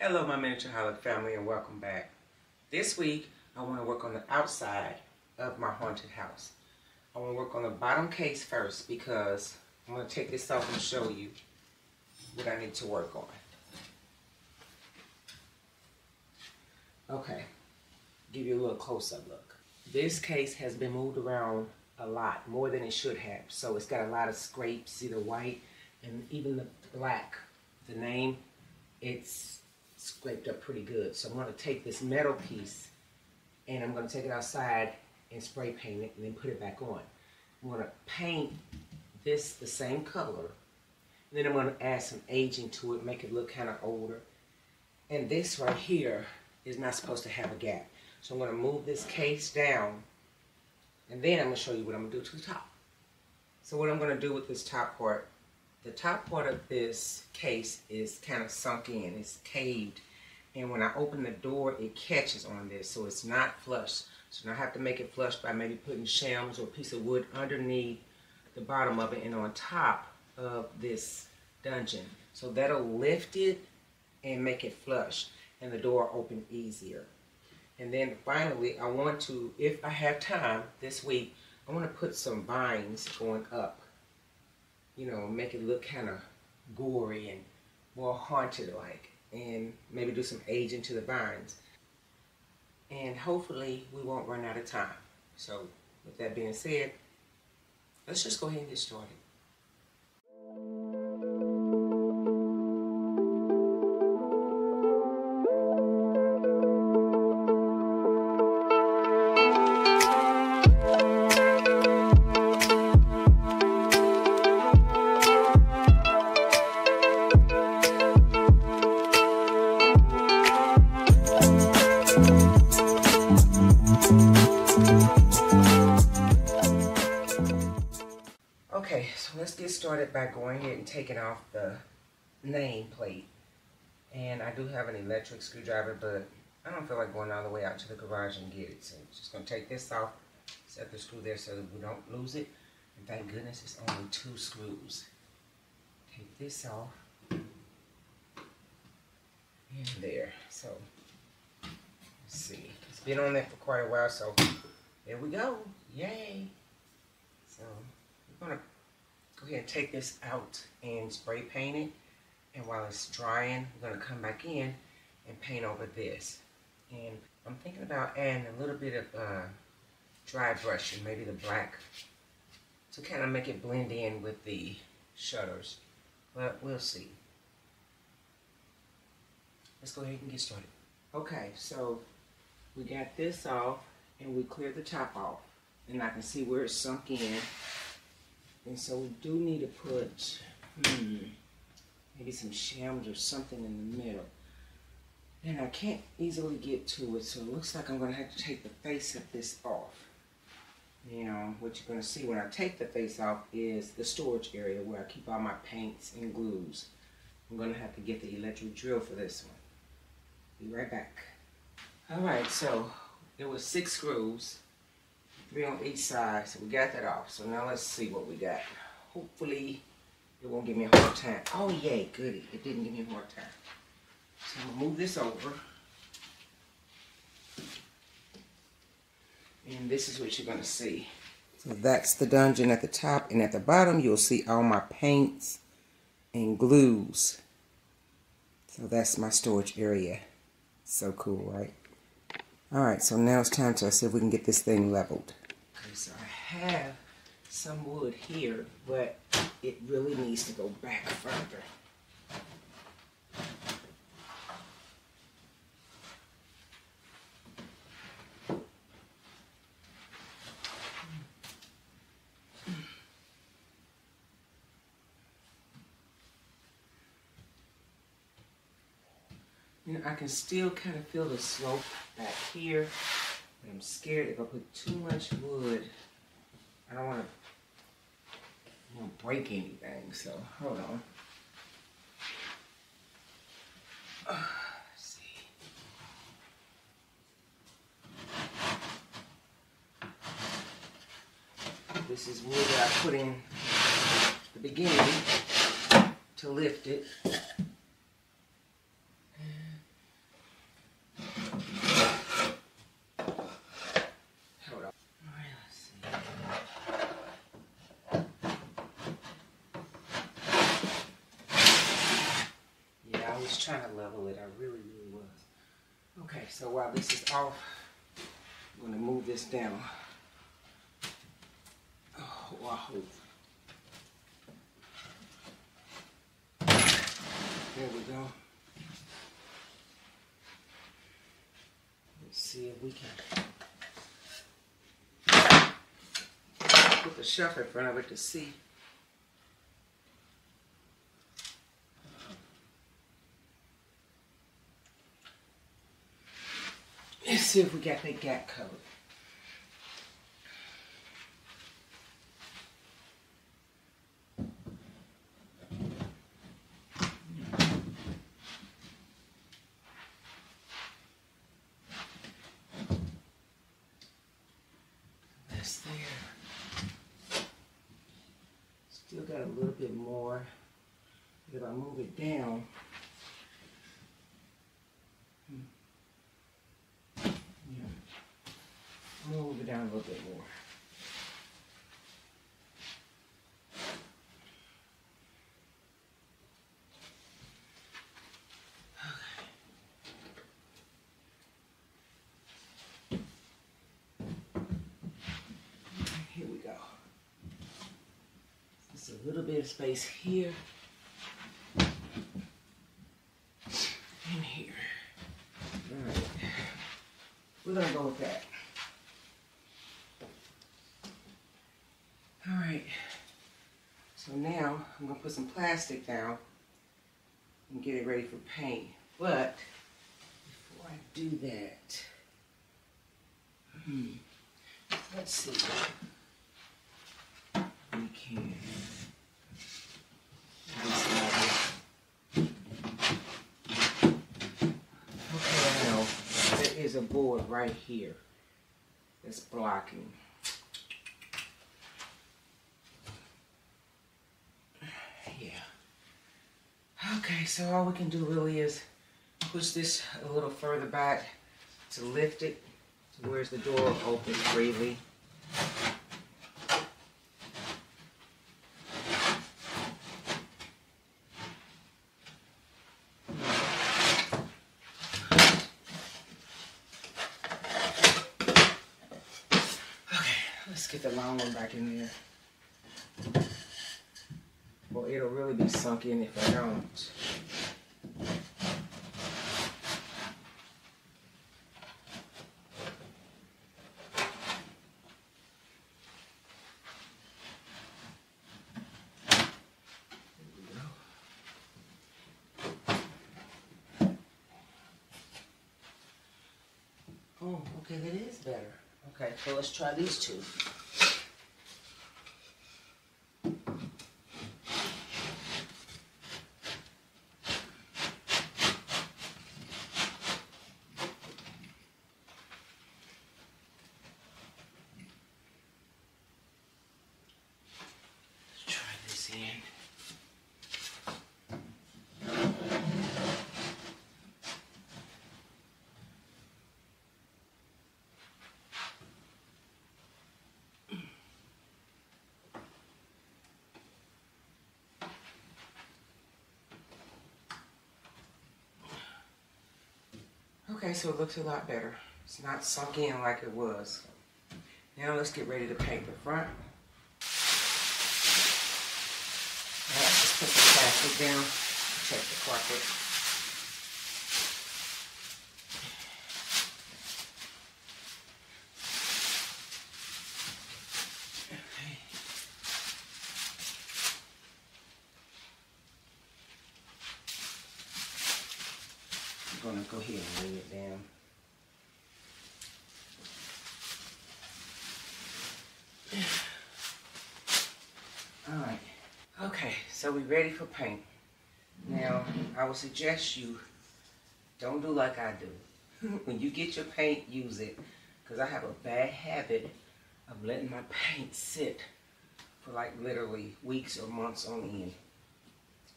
Hello my Miniatureholic family and welcome back. This week I want to work on the outside of my haunted house. I want to work on the bottom case first because I'm going to take this off and show you what I need to work on. Okay, give you a little close-up look. This case has been moved around a lot, more than it should have. So it's got a lot of scrapes, see the white and even the black, the name, it's scraped up pretty good. So I'm going to take this metal piece and I'm going to take it outside and spray paint it and then put it back on. I'm going to paint this the same color and then I'm going to add some aging to it, make it look kind of older. And this right here is not supposed to have a gap. So I'm going to move this case down and then I'm going to show you what I'm going to do to the top. So what I'm going to do with this top part, the top part of this case is kind of sunk in, it's caved, and when I open the door it catches on this, so it's not flush. So now I have to make it flush by maybe putting shims or a piece of wood underneath the bottom of it and on top of this dungeon. So that'll lift it and make it flush and the door open easier. And then finally I want to, if I have time this week, I want to put some vines going up. You know, make it look kind of gory and more haunted-like, and maybe do some aging to the vines. And hopefully we won't run out of time. So with that being said, let's just go ahead and get started. Okay, so let's get started by going ahead and taking off the name plate. And I do have an electric screwdriver, but I don't feel like going all the way out to the garage and get it. So I'm just going to take this off, set the screw there so that we don't lose it. And thank goodness it's only 2 screws. Take this off. And there. So, let's see. It's been on there for quite a while, so there we go. Yay! So, I'm going to go ahead and take this out and spray paint it, and while it's drying I'm going to come back in and paint over this. And I'm thinking about adding a little bit of dry brushing, maybe the black, to kind of make it blend in with the shutters, but we'll see. Let's go ahead and get started. Okay, so we got this off and we cleared the top off, and I can see where it's sunk in. And so we do need to put maybe some shims or something in the middle. And I can't easily get to it, so it looks like I'm going to have to take the face of this off. Now, what you're going to see when I take the face off is the storage area where I keep all my paints and glues. I'm going to have to get the electric drill for this one. Be right back. Alright, so there was 6 screws. 3 on each side, so we got that off. So now let's see what we got. Hopefully it won't give me a hard time. Oh yay, goody, it didn't give me a hard time. So I'm gonna move this over. And this is what you're gonna see. So that's the dungeon at the top, and at the bottom you'll see all my paints and glues. So that's my storage area. So cool, right? Alright, so now it's time to see if we can get this thing leveled. Okay, so I have some wood here, but it really needs to go back further. You know, I can still kind of feel the slope back here, but I'm scared if I put too much wood, I don't want to break anything, so hold on. Let's see. This is wood that I put in the beginning to lift it. trying to level it. I really, really was. Okay, so while this is off, I'm going to move this down. Oh, wow. There we go. Let's see if we can put the shelf in front of it to see. Let's see if we got that gap covered. That's there. Still got a little bit more. If I move it down, move it down a little bit more. Okay. Here we go. Just a little bit of space here and here. All right. We're gonna go with that. All right, so now I'm gonna put some plastic down and get it ready for paint. But before I do that, let's see. We can. Okay, I know there is a board right here that's blocking. Okay, so all we can do really is push this a little further back to lift it to where's the door open freely. Okay, let's get the long one back in there. Well, it'll really be sunk in if I don't. Oh, okay, that is better. Okay, so let's try these two. Okay, so it looks a lot better. It's not sunk in like it was. Now let's get ready to paint the front. Alright, just put the plastic down. Check the carpet. Okay. I'm gonna go ahead and lay it down. Alright, okay, so we're ready for paint. Now, I would suggest you don't do like I do. When you get your paint, use it. Because I have a bad habit of letting my paint sit for like literally weeks or months on end.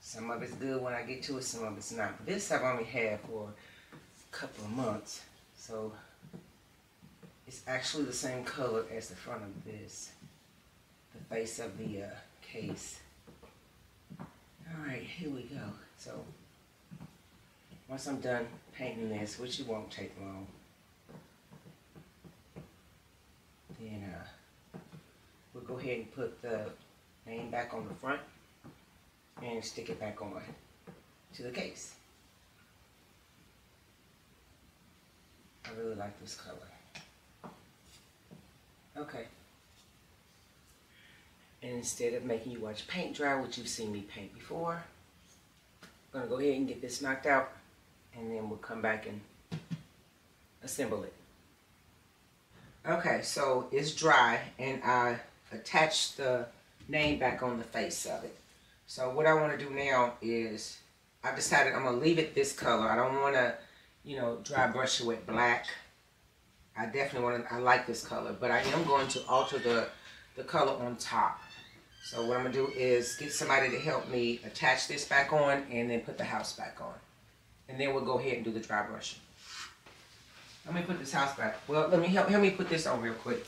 Some of it's good when I get to it, some of it's not. But this I've only had for a couple of months. So, it's actually the same color as the front of this. The face of the case. Alright, here we go. So, Once I'm done painting this, which it won't take long, then we'll go ahead and put the name back on the front and stick it back on to the case. I really like this color. Okay. And instead of making you watch paint dry, which you've seen me paint before, I'm gonna go ahead and get this knocked out, and then we'll come back and assemble it. Okay, so it's dry, and I attached the name back on the face of it. So what I want to do now is, I've decided I'm gonna leave it this color. I don't want to, you know, dry brush it with black. I definitely want to, I like this color, but I am going to alter the color on top. So what I'm gonna do is get somebody to help me attach this back on and then put the house back on. And then we'll go ahead and do the dry brushing. Let me put this house back. Well, let me help me put this on real quick.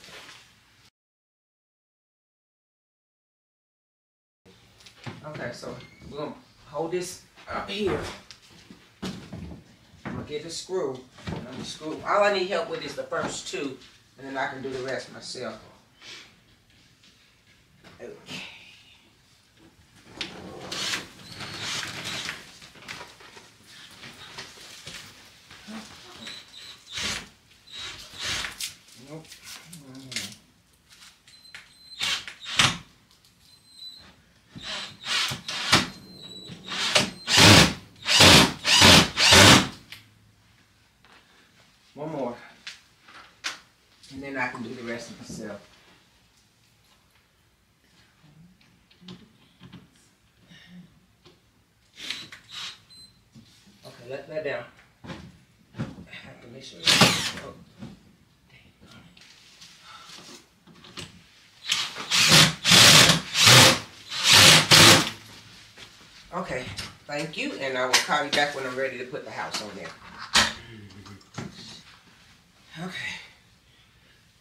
Okay, so we're gonna hold this up here. I'm gonna get a screw. All I need help with is the first two, and then I can do the rest myself. Okay. Nope. One more. And then I can do the rest myself. Okay, let that down. I have to make sure. Oh. Okay, thank you, and I will call you back when I'm ready to put the house on there. Okay,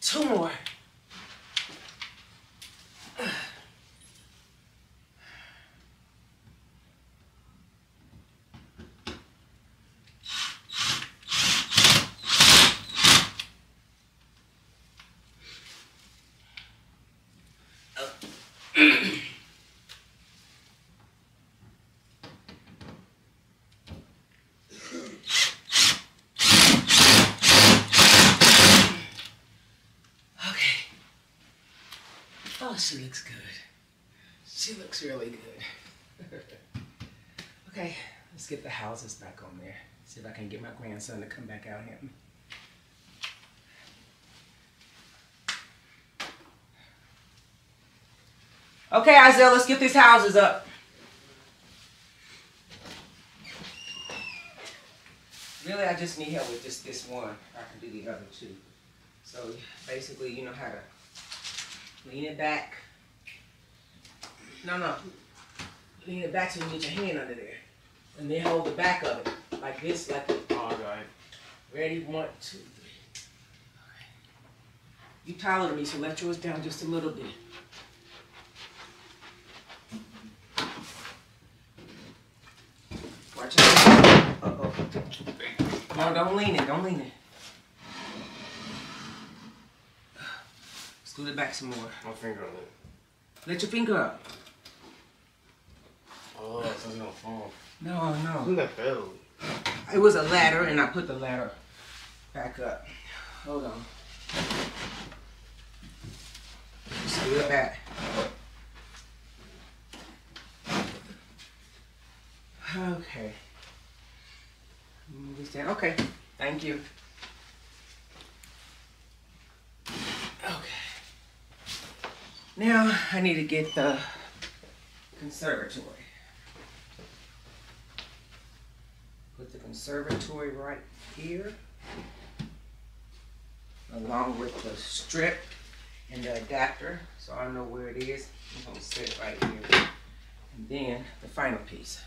two more. Oh, she looks good. She looks really good. Okay, let's get the houses back on there. See if I can get my grandson to come back out here. Okay, Isaiah, let's get these houses up. Really, I just need help with just this one. I can do the other two. So basically, you know how to lean it back. No. Lean it back so you get your hand under there. And then hold the back of it. Like this, like this. All right. Ready? 1, 2, 3. Okay. You taller than me, so let yours down just a little bit. Watch out. Uh-oh. No, don't lean it. Don't lean it. Scoot it back some more. My finger on it. Let your finger up. Oh, it's not gonna fall. No. Who that fell? It was a ladder, and I put the ladder back up. Hold on. Scoot it back. Okay. Move this down. Okay. Thank you. Okay. Now I need to get the conservatory. Put the conservatory right here, along with the strip and the adapter, so I know where it is. I'm going to set it right here. And then the final piece.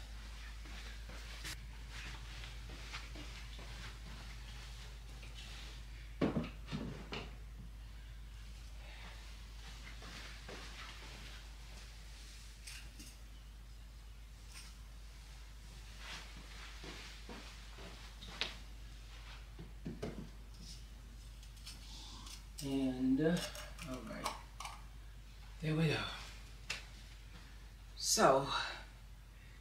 And, all right. There we go. So,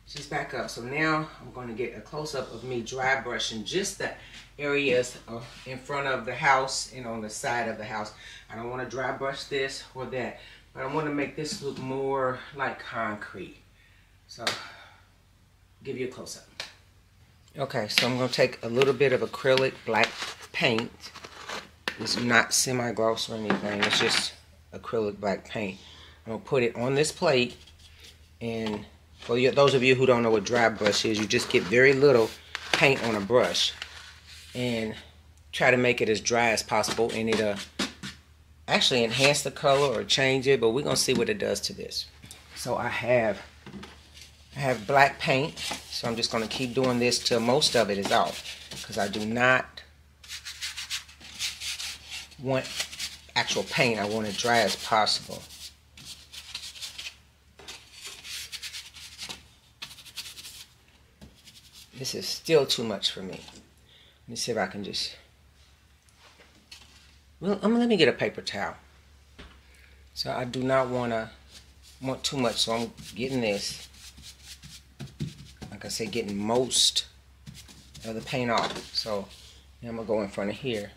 just back up. So now I'm going to get a close-up of me dry brushing just the areas in front of the house and on the side of the house. I don't want to dry brush this or that, but I want to make this look more like concrete. So, give you a close-up. Okay, so I'm going to take a little bit of acrylic black paint. It's not semi-gloss or anything. It's just acrylic black paint. I'm going to put it on this plate, and for those of you who don't know what dry brush is, you just get very little paint on a brush and try to make it as dry as possible, and it'll actually enhance the color or change it, but we're going to see what it does to this. So I have black paint, so I'm just going to keep doing this till most of it is off, because I do not want actual paint. I want it dry as possible. This is still too much for me. Let me see if I can just... Well, let me get a paper towel. So I do not want too much, so I'm getting this. Like I said, getting most of the paint off. So now I'm going to go in front of here.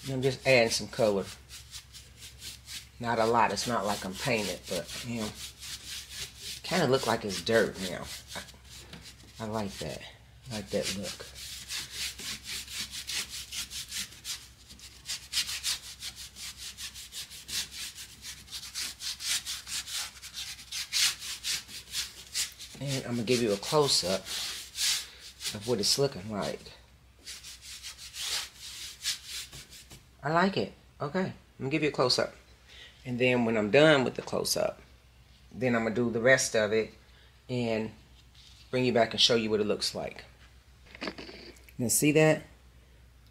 And I'm just adding some color. Not a lot. It's not like I'm painted, but you know, kind of look like it's dirt now. I like that. I like that look. And I'm going to give you a close-up of what it's looking like. I like it. Okay. I'm going to give you a close-up. And then when I'm done with the close-up, then I'm going to do the rest of it and bring you back and show you what it looks like. Now see that?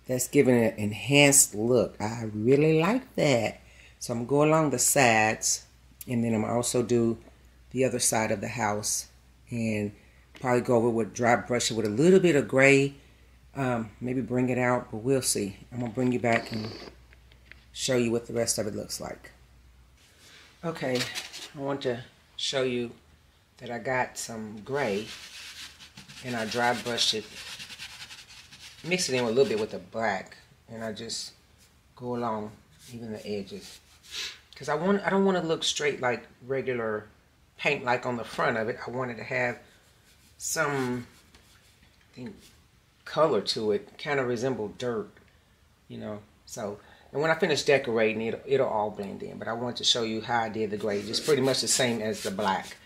That's giving it an enhanced look. I really like that. So I'm going to go along the sides, and then I'm going to also do the other side of the house. And probably go over with dry brush it with a little bit of gray. Maybe bring it out, but we'll see. I'm going to bring you back and show you what the rest of it looks like. Okay, I want to show you that I got some gray and I dry brushed it. Mix it in a little bit with the black, and I just go along even the edges. Because I don't want to look straight like regular paint like on the front of it. I wanted to have some color to it, kind of resemble dirt, you know. So, and when I finish decorating, it'll all blend in. But I wanted to show you how I did the gray, just pretty much the same as the black,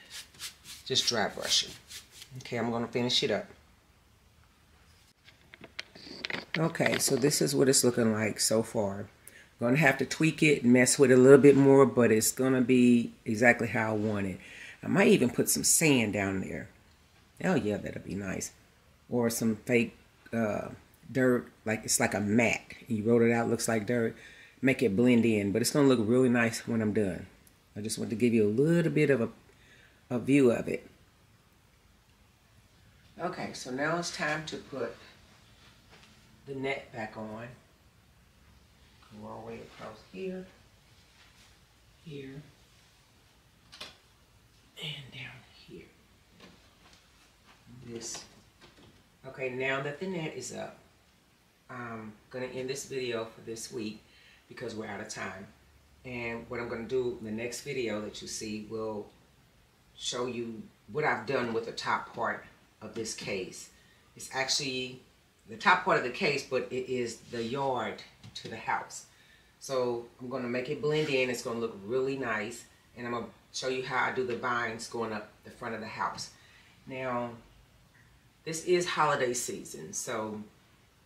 just dry brushing. Okay, I'm going to finish it up. Okay, so this is what it's looking like so far. I'm going to have to tweak it and mess with it a little bit more, but it's going to be exactly how I want it. I might even put some sand down there. Oh yeah, that'll be nice. Or some fake dirt, like it's like a mat. You wrote it out, looks like dirt. Make it blend in, but it's going to look really nice when I'm done. I just want to give you a little bit of a view of it. Okay, so now it's time to put the net back on. Go all the way across here, here, and down here. This. Okay, now that the net is up, I'm going to end this video for this week because we're out of time. And what I'm going to do, the next video that you see will show you what I've done with the top part of this case. It's actually the top part of the case, but it is the yard to the house. So I'm going to make it blend in. It's going to look really nice. And I'm going to show you how I do the vines going up the front of the house. Now, this is holiday season. So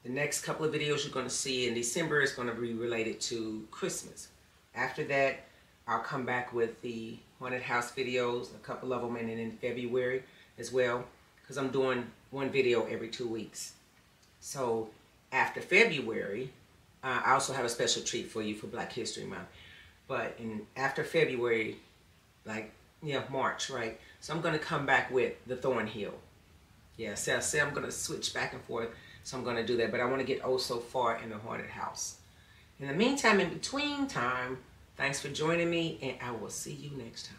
the next couple of videos you're going to see in December is going to be related to Christmas. After that, I'll come back with the haunted house videos, a couple of them, and then in February as well, because I'm doing one video every 2 weeks. So after February, I also have a special treat for you for Black History Month. But after February, like, yeah, March, right? So I'm going to come back with the Thornhill. Yeah, so I'm going to switch back and forth So I'm going to do that. But I want to get Oh So Far in the Haunted House. In the meantime, in between time, thanks for joining me, and I will see you next time.